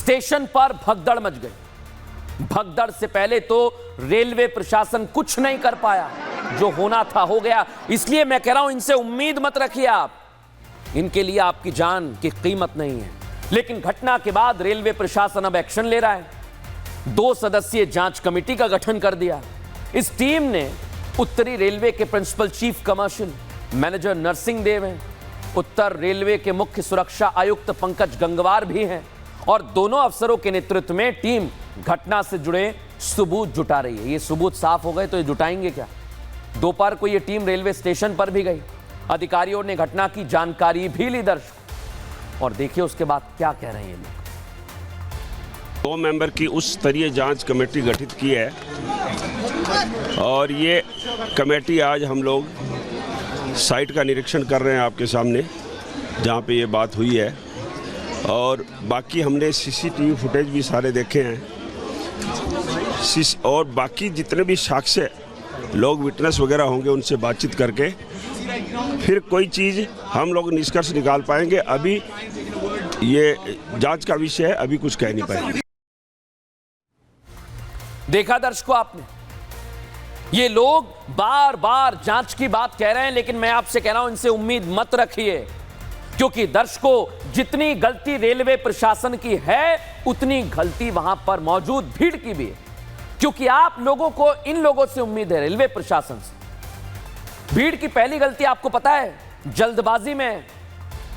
Station पर भगदड़ much गई। भगदड़ से पहले तो रेलवे प्रशासन कुछ नहीं कर पाया, जो होना था हो गया। इसलिए मैं कह रहा हूं, इनसे उम्मीद मत रखिए आप, इनके लिए आपकी जान की कीमत नहीं है। लेकिन घटना के बाद रेलवे प्रशासन अब एक्शन ले रहा है। 2 सदस्यीय जांच कमेटी का गठन कर दिया। इस टीम ने उत्तरी रेलवे के principal chief commercial manager Narsingh Dev हैं, उत्तर रेलवे के मुख्य सुरक्षा आयुक्त पंकज गंगवार भी हैं, और दोनों अफसरों के नेतृत्व में टीम घटना से जुड़े सबूत जुटा रही है। ये सबूत साफ हो गए तो ये जुटाएंगे क्या? दोपहर को ये टीम रेलवे स्टेशन पर भी गई। अधिकारियों ने घटना की जानकारी भी ली दर्शकों, और देखिए उसके बाद क्या कह रहे हैं ये लोग। 2 मेंबर की उच्च स्तरीय जांच कमेटी गठित की है, और ये कमेटी आज हम लोग साइट का निरीक्षण कर रहे हैं आपके सामने, जहाँ पे ये बात हुई है। और बाकी हमने सीसीटीवी फुटेज भी सारे देखे हैं, और बाकी जितने भी साक्ष्य लोग विटनेस वगैरह होंगे उनसे बातचीत करके फिर कोई चीज़ हम लोग निष्कर्ष निकाल पाएंगे। अभी ये जांच का विषय है, अभी कुछ कह नहीं पाएंगे। देखा दर्शकों आपने, ये लोग बार बार जांच की बात कह रहे हैं, लेकिन मैं आपसे कह रहा हूं, इनसे उम्मीद मत रखिए, क्योंकि दर्शकों जितनी गलती रेलवे प्रशासन की है उतनी गलती वहां पर मौजूद भीड़ की भी है। क्योंकि आप लोगों को इन लोगों से उम्मीद है, रेलवे प्रशासन से। भीड़ की पहली गलती आपको पता है, जल्दबाजी में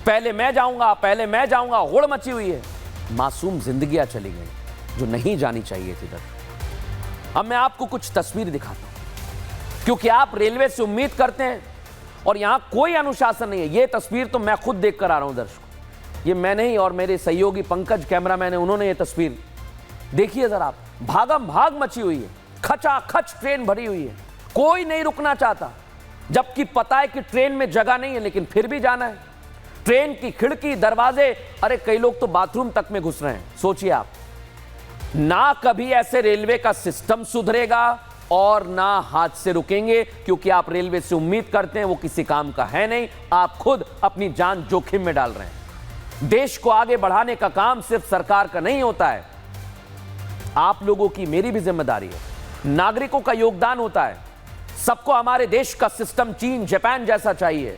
पहले मैं जाऊंगा होड़ मची हुई है। मासूम जिंदगियां चली गई जो नहीं जानी चाहिए थी दर्शकों। अब मैं आपको कुछ तस्वीर दिखाता हूं, क्योंकि आप रेलवे से उम्मीद करते हैं और यहां कोई अनुशासन नहीं है। यह तस्वीर तो मैं खुद देख कर आ रहा हूं दर्शकों, ये मैं नहीं और मेरे सहयोगी पंकज कैमरामैन है, उन्होंने ये तस्वीर देखिए जरा आप। भागम भाग मची हुई है, खचाखच ट्रेन भरी हुई है, कोई नहीं रुकना चाहता, जबकि पता है कि ट्रेन में जगह नहीं है, लेकिन फिर भी जाना है। ट्रेन की खिड़की, दरवाजे, अरे कई लोग तो बाथरूम तक में घुस रहे हैं। सोचिए आप, ना कभी ऐसे रेलवे का सिस्टम सुधरेगा और ना हाथ से रुकेंगे, क्योंकि आप रेलवे से उम्मीद करते हैं, वो किसी काम का है नहीं। आप खुद अपनी जान जोखिम में डाल रहे हैं। देश को आगे बढ़ाने का काम सिर्फ सरकार का नहीं होता है, आप लोगों की, मेरी भी जिम्मेदारी है। नागरिकों का योगदान होता है। सबको हमारे देश का सिस्टम चीन, जापान जैसा चाहिए,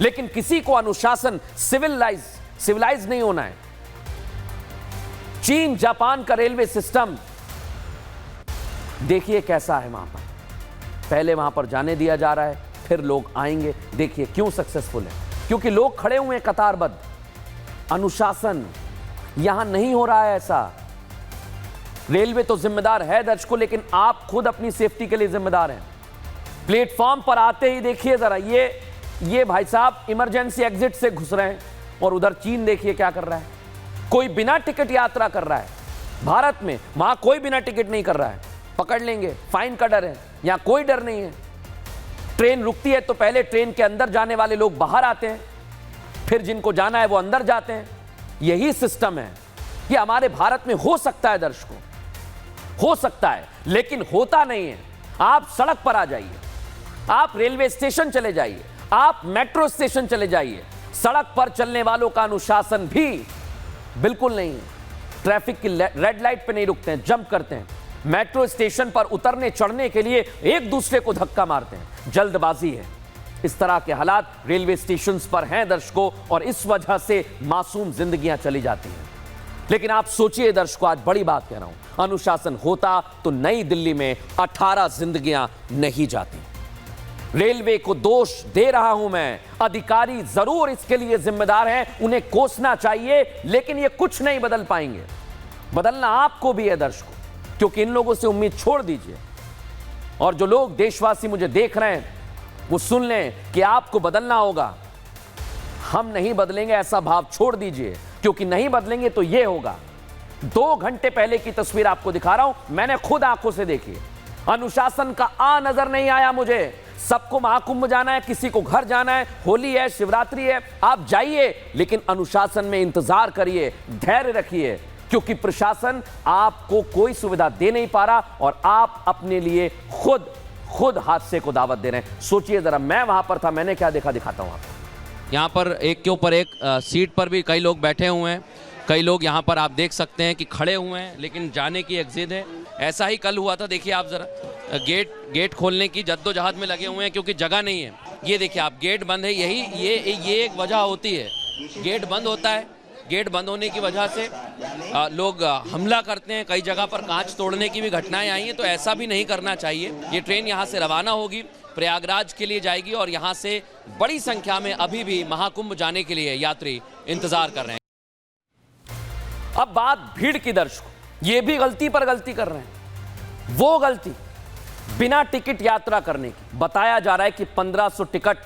लेकिन किसी को अनुशासन, सिविलाइज नहीं होना है। चीन, जापान का रेलवे सिस्टम देखिए कैसा है वहां पर। पहले वहां पर जाने दिया जा रहा है, फिर लोग आएंगे। देखिए क्यों सक्सेसफुल है, क्योंकि लोग खड़े हुए हैं कतारबद्ध। अनुशासन यहां नहीं हो रहा है ऐसा। रेलवे तो जिम्मेदार है दर्शकों, लेकिन आप खुद अपनी सेफ्टी के लिए जिम्मेदार हैं। प्लेटफॉर्म पर आते ही देखिए जरा, ये भाई साहब इमरजेंसी एग्जिट से घुस रहे हैं, और उधर चीन देखिए क्या कर रहा है। कोई बिना टिकट यात्रा कर रहा है भारत में, वहां कोई बिना टिकट नहीं कर रहा है। पकड़ लेंगे, फाइन का डर है, यहां कोई डर नहीं है। ट्रेन रुकती है तो पहले ट्रेन के अंदर जाने वाले लोग बाहर आते हैं, फिर जिनको जाना है वो अंदर जाते हैं। यही सिस्टम है। ये हमारे भारत में हो सकता है दर्शकों, हो सकता है, लेकिन होता नहीं है। आप सड़क पर आ जाइए, आप रेलवे स्टेशन चले जाइए, आप मेट्रो स्टेशन चले जाइए, सड़क पर चलने वालों का अनुशासन भी बिल्कुल नहीं है। ट्रैफिक की रेड लाइट पे नहीं रुकते हैं, जंप करते हैं। मेट्रो स्टेशन पर उतरने चढ़ने के लिए एक दूसरे को धक्का मारते हैं, जल्दबाजी है। इस तरह के हालात रेलवे स्टेशन पर हैं दर्शकों, और इस वजह से मासूम जिंदगियां चली जाती हैं। लेकिन आप सोचिए दर्शकों, आज बड़ी बात कह रहा हूं, अनुशासन होता तो नई दिल्ली में 18 जिंदगियां नहीं जाती। रेलवे को दोष दे रहा हूं मैं, अधिकारी जरूर इसके लिए जिम्मेदार हैं, उन्हें कोसना चाहिए, लेकिन ये कुछ नहीं बदल पाएंगे। बदलना आपको भी है दर्शकों, क्योंकि इन लोगों से उम्मीद छोड़ दीजिए। और जो लोग देशवासी मुझे देख रहे हैं वो सुन लें कि आपको बदलना होगा। हम नहीं बदलेंगे ऐसा भाव छोड़ दीजिए, क्योंकि नहीं बदलेंगे तो ये होगा। 2 घंटे पहले की तस्वीर आपको दिखा रहा हूं, मैंने खुद आंखों से देखी। अनुशासन का आ नजर नहीं आया मुझे। सबको महाकुंभ जाना है, किसी को घर जाना है, होली है, शिवरात्रि है, आप जाइए, लेकिन अनुशासन में इंतजार करिए, धैर्य रखिए, क्योंकि प्रशासन आपको कोई सुविधा दे नहीं पा रहा और आप अपने लिए खुद हादसे को दावत दे रहे हैं। सोचिए जरा, मैं वहां पर था, मैंने क्या देखा, दिखाता हूं आपको। यहाँ पर एक के ऊपर एक सीट पर भी कई लोग बैठे हुए हैं कई लोग यहाँ पर आप देख सकते हैं कि खड़े हुए हैं, लेकिन जाने की एक जिद है। ऐसा ही कल हुआ था, देखिए आप ज़रा गेट खोलने की जद्दोजहद में लगे हुए हैं क्योंकि जगह नहीं है। ये देखिए आप, गेट बंद है। ये एक वजह होती है, गेट बंद होता है। गेट बंद होने की वजह से लोग हमला करते हैं। कई जगह पर कांच तोड़ने की भी घटनाएं आई हैं, तो ऐसा भी नहीं करना चाहिए। ये ट्रेन यहाँ से रवाना होगी, प्रयागराज के लिए जाएगी और यहाँ से बड़ी संख्या में अभी भी महाकुंभ जाने के लिए यात्री इंतजार कर रहे हैं। अब बात भीड़ की। दर्शकों, ये भी गलती पर गलती कर रहे हैं। वो गलती बिना टिकट यात्रा करने की। बताया जा रहा है कि 1500 टिकट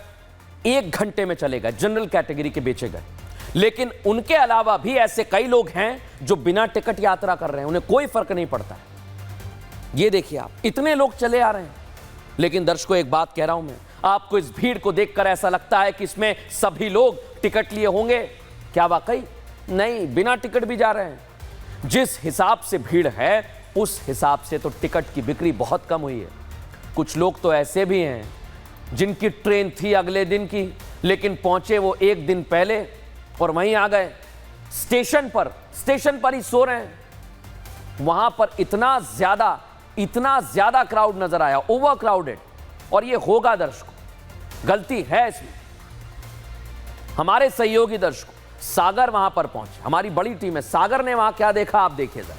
1 घंटे में चले गए, जनरल कैटेगरी के बेचे गए। लेकिन उनके अलावा भी ऐसे कई लोग हैं जो बिना टिकट यात्रा कर रहे हैं, उन्हें कोई फर्क नहीं पड़ता है। ये देखिए आप, इतने लोग चले आ रहे हैं। लेकिन दर्शकों, एक बात कह रहा हूं मैं, आपको इस भीड़ को देखकर ऐसा लगता है कि इसमें सभी लोग टिकट लिए होंगे। क्या वाकई? नहीं, बिना टिकट भी जा रहे हैं। जिस हिसाब से भीड़ है उस हिसाब से तो टिकट की बिक्री बहुत कम हुई है। कुछ लोग तो ऐसे भी हैं जिनकी ट्रेन थी अगले दिन की, लेकिन पहुंचे वो 1 दिन पहले और वहीं आ गए। स्टेशन पर ही सो रहे हैं। वहां पर इतना ज्यादा क्राउड नजर आया, ओवर क्राउडेड। और ये होगा दर्शकों, गलती है इसमें। हमारे सहयोगी दर्शकों सागर वहां पर पहुंचे, हमारी बड़ी टीम है। सागर ने वहां क्या देखा, आप देखिए जरा।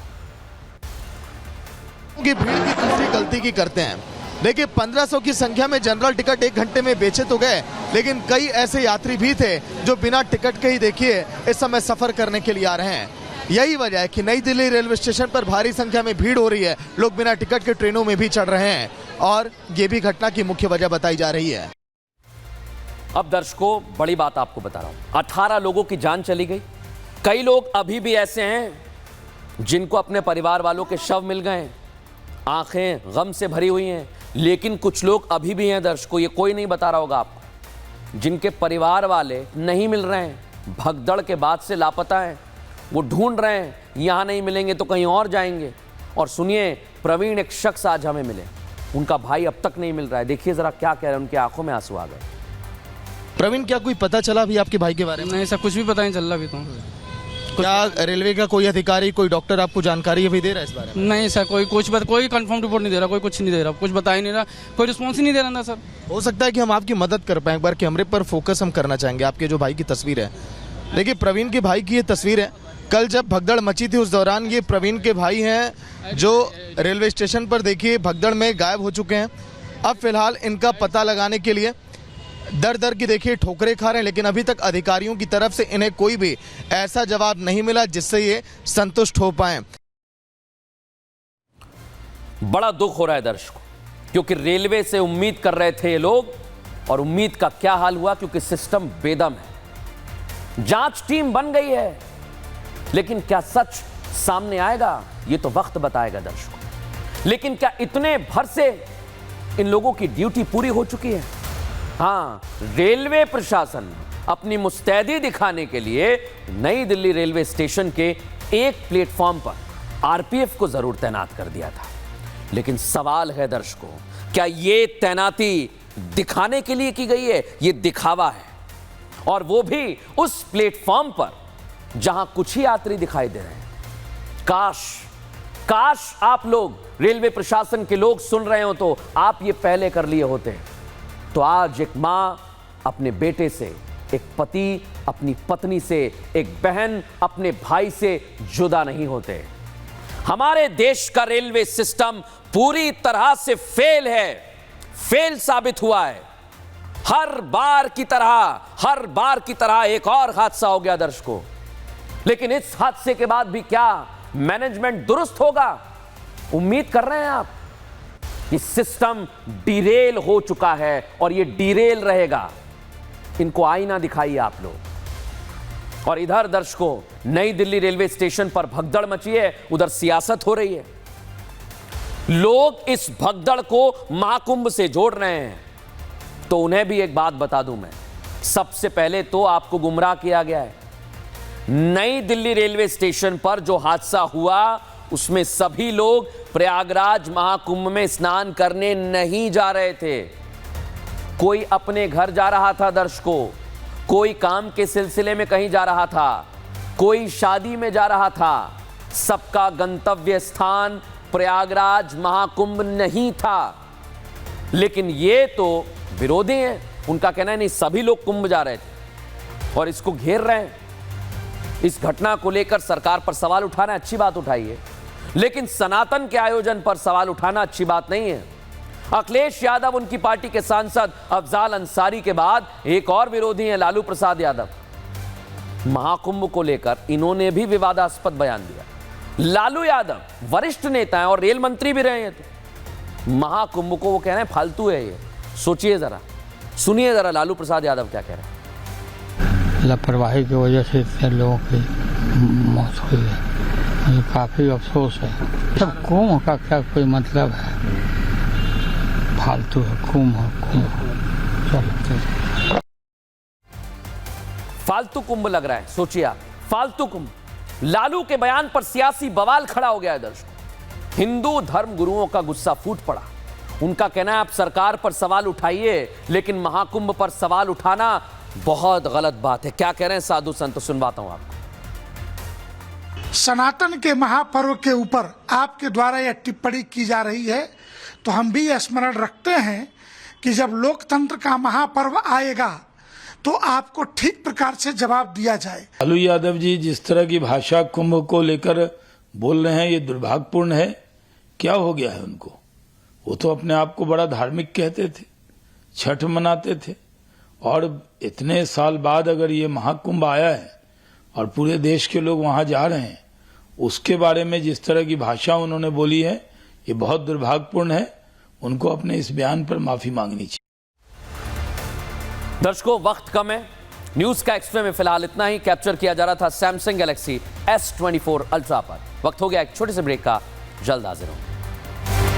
की भीड़ की दूसरी गलती की करते हैं। देखिए 1500 की संख्या में जनरल टिकट 1 घंटे में बेचे तो गए, लेकिन कई ऐसे यात्री भी थे जो बिना टिकट के ही देखिए इस समय सफर करने के लिए आ रहे हैं। यही वजह है कि नई दिल्ली रेलवे स्टेशन पर भारी संख्या में भीड़ हो रही है। लोग बिना टिकट के ट्रेनों में भी चढ़ रहे हैं और ये भी घटना की मुख्य वजह बताई जा रही है। अब दर्शकों, बड़ी बात आपको बता रहा हूं, 18 लोगों की जान चली गई। कई लोग अभी भी ऐसे हैं जिनको अपने परिवार वालों के शव मिल गए, आंखें गम से भरी हुई हैं। लेकिन कुछ लोग अभी भी हैं दर्शकों, ये कोई नहीं बता रहा होगा आपको, जिनके परिवार वाले नहीं मिल रहे हैं, भगदड़ के बाद से लापता हैं। वो ढूंढ रहे हैं, यहां नहीं मिलेंगे तो कहीं और जाएंगे। और सुनिए, प्रवीण एक शख्स आज हमें मिले, उनका भाई अब तक नहीं मिल रहा है। देखिए जरा क्या कह रहे हैं, उनकी आंखों में आंसू आ गए। प्रवीण, क्या कोई पता चला अभी आपके भाई के बारे में? नहीं सर, कुछ भी पता नहीं चल रहा अभी तो। क्या रेलवे का कोई अधिकारी, कोई डॉक्टर आपको जानकारी अभी दे रहा है इस बारे में? नहीं सर, कोई कंफर्म रिपोर्ट नहीं दे रहा, कोई कुछ नहीं दे रहा, कुछ बता ही नहीं रहा, कोई रिस्पॉन्स ही नहीं दे रहा ना सर। हो सकता है कि हम आपकी मदद कर पाए। एक बार कैमरे पर फोकस हम करना चाहेंगे। आपके जो भाई की तस्वीर है, देखिए प्रवीण के भाई की ये तस्वीर है। कल जब भगदड़ मची थी उस दौरान ये प्रवीण के भाई हैं जो रेलवे स्टेशन पर देखिए भगदड़ में गायब हो चुके हैं। अब फिलहाल इनका पता लगाने के लिए दर दर की देखिए ठोकरें खा रहे हैं, लेकिन अभी तक अधिकारियों की तरफ से इन्हें कोई भी ऐसा जवाब नहीं मिला जिससे ये संतुष्ट हो पाए। बड़ा दुख हो रहा है दर्शकों, क्योंकि रेलवे से उम्मीद कर रहे थे ये लोग, और उम्मीद का क्या हाल हुआ, क्योंकि सिस्टम बेदम है। जांच टीम बन गई है, लेकिन क्या सच सामने आएगा, ये तो वक्त बताएगा दर्शकों। लेकिन क्या इतने भर से इन लोगों की ड्यूटी पूरी हो चुकी है? हाँ, रेलवे प्रशासन अपनी मुस्तैदी दिखाने के लिए नई दिल्ली रेलवे स्टेशन के एक प्लेटफॉर्म पर आरपीएफ को जरूर तैनात कर दिया था। लेकिन सवाल है दर्शकों, क्या ये तैनाती दिखाने के लिए की गई है? ये दिखावा है, और वो भी उस प्लेटफॉर्म पर जहां कुछ ही यात्री दिखाई दे रहे हैं। काश आप लोग, रेलवे प्रशासन के लोग सुन रहे हो तो आप ये पहले कर लिए होते। तो आज एक मां अपने बेटे से, एक पति अपनी पत्नी से, एक बहन अपने भाई से जुदा नहीं होते। हमारे देश का रेलवे सिस्टम पूरी तरह से फेल साबित हुआ है। हर बार की तरह एक और हादसा हो गया दर्शकों। लेकिन इस हादसे के बाद भी क्या मैनेजमेंट दुरुस्त होगा? उम्मीद कर रहे हैं आप? ये सिस्टम डिरेल हो चुका है और ये डिरेल रहेगा। इनको आईना दिखाइए आप लोग। और इधर दर्शकों, नई दिल्ली रेलवे स्टेशन पर भगदड़ मची है, उधर सियासत हो रही है। लोग इस भगदड़ को महाकुंभ से जोड़ रहे हैं। तो उन्हें भी एक बात बता दूं मैं, सबसे पहले तो आपको गुमराह किया गया है। नई दिल्ली रेलवे स्टेशन पर जो हादसा हुआ उसमें सभी लोग प्रयागराज महाकुंभ में स्नान करने नहीं जा रहे थे। कोई अपने घर जा रहा था दर्शकों, कोई काम के सिलसिले में कहीं जा रहा था, कोई शादी में जा रहा था, सबका गंतव्य स्थान प्रयागराज महाकुंभ नहीं था। लेकिन ये तो विरोधी हैं, उनका कहना है नहीं सभी लोग कुंभ जा रहे थे और इसको घेर रहे हैं। इस घटना को लेकर सरकार पर सवाल उठाना अच्छी बात उठाइए, लेकिन सनातन के आयोजन पर सवाल उठाना अच्छी बात नहीं है। अखिलेश यादव, उनकी पार्टी के सांसद अफजाल अंसारी के बाद एक और विरोधी हैं लालू प्रसाद यादव। महाकुंभ को लेकर इन्होंने भी विवादास्पद बयान दिया। लालू यादव वरिष्ठ नेता हैं और रेल मंत्री भी रहे हैं, तो महाकुंभ को वो कह रहे हैं फालतू है ये। सोचिए जरा, सुनिए जरा लालू प्रसाद यादव क्या कह रहे हैं। लापरवाही की वजह से इतने लोगों की मौत हुई है, मुझे काफ़ी अफसोस है। सब कुंभ का क्या कोई मतलब है, फालतू है कुंभ चलो। फालतू कुंभ लग रहा है, सोचिए आप, फालतू कुंभ। लालू के बयान पर सियासी बवाल खड़ा हो गया है दर्शकों। हिंदू धर्म गुरुओं का गुस्सा फूट पड़ा। उनका कहना है आप सरकार पर सवाल उठाइए, लेकिन महाकुंभ पर सवाल उठाना बहुत गलत बात है। क्या कह रहे हैं साधु संत, सुनवाता हूं आपको। सनातन के महापर्व के ऊपर आपके द्वारा यह टिप्पणी की जा रही है, तो हम भी स्मरण रखते हैं कि जब लोकतंत्र का महापर्व आएगा तो आपको ठीक प्रकार से जवाब दिया जाए। लालू यादव जी जिस तरह की भाषा कुंभ को लेकर बोल रहे हैं, ये दुर्भाग्यपूर्ण है। क्या हो गया है उनको? वो तो अपने आप को बड़ा धार्मिक कहते थे, छठ मनाते थे, और इतने साल बाद अगर ये महाकुंभ आया है और पूरे देश के लोग वहां जा रहे हैं, उसके बारे में जिस तरह की भाषा उन्होंने बोली है, ये बहुत दुर्भाग्यपूर्ण है। उनको अपने इस बयान पर माफी मांगनी चाहिए। दर्शकों, वक्त कम है, न्यूज का एक्सप्रे में फिलहाल इतना ही। कैप्चर किया जा रहा था सैमसंग गैलेक्सी S24 अल्ट्रा पर। वक्त हो गया एक छोटे से ब्रेक का, जल्द हाजिर हूं।